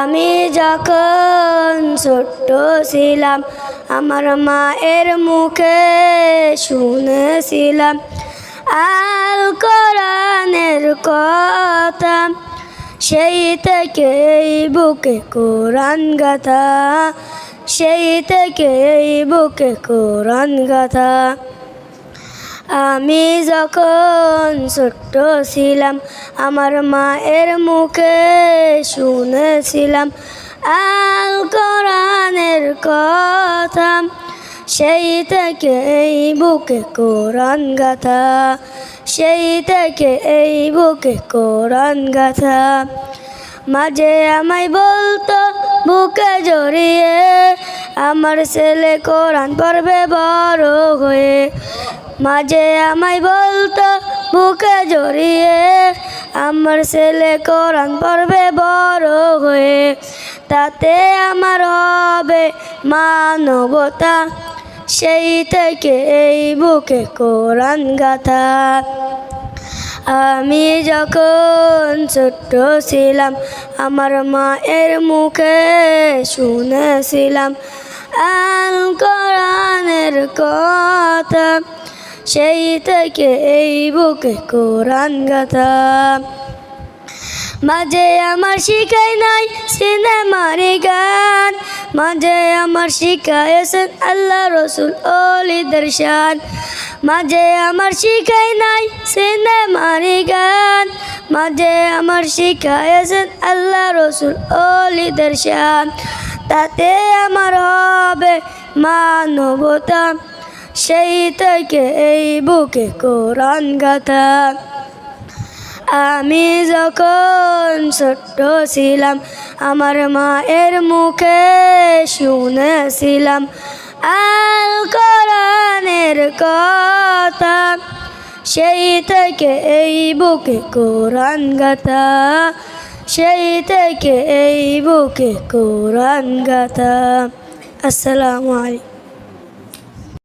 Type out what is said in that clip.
আমি যখন ছোট্ট ছিলাম আমার মায়ের মুখে শুনেছিলাম আল কোরআনের কথা, সেই থেকে এই বুকে কোরআন গাথা, সেই থেকে এই বুকে কোরআন গাথা। আমি যখন ছোট্ট ছিলাম আমার মায়ের মুখে শুনেছিলাম আল কোরআনের কথা, সেই থেকে এই বুকে কোরআন গাথা, সেই থেকে এই বুকে কোরআন গাথা। মাঝে আমায় বলতো বুকে জড়িয়ে আমার ছেলে কোরআন পড়বে বড় হয়ে, মাঝে আমায় বলতো বুকে জড়িয়ে আমার ছেলে কোরআন পড়বে বড় হয়ে, তাতে আমার হবে মানবতা, সেই থেকে এই বুকে কোরআন গাথা। আমি যখন ছোট্ট ছিলাম আমার মায়ের মুখে শুনেছিলাম আল কোরআনের কথা, সেই থেকে এই বুকে কোরআন গাথা। মাঝে আমার শিখাই নাই সিনেমার গান, মাঝে আমার শিখাইছেন আল্লাহ রসুল ওলিদের শান, মাঝে আমার শিখাই নাই সিনেমার গান, মাঝে আমার শিখাইছেন আল্লাহ রসুল ওলিদের শান, তাতে আমার হবে মানবতা, সেই থেকে এই বুকে কোরআন গাথা। আমি যখন ছোট্ট ছিলাম আমার মায়ের মুখে শুনেছিলাম আল কোরআনের কথা, সেই থেকে এই বুকে কোরআন গাথা, সেই থেকে এই বুকে কোরআন গাথা। আসসালামু আলাইকুম।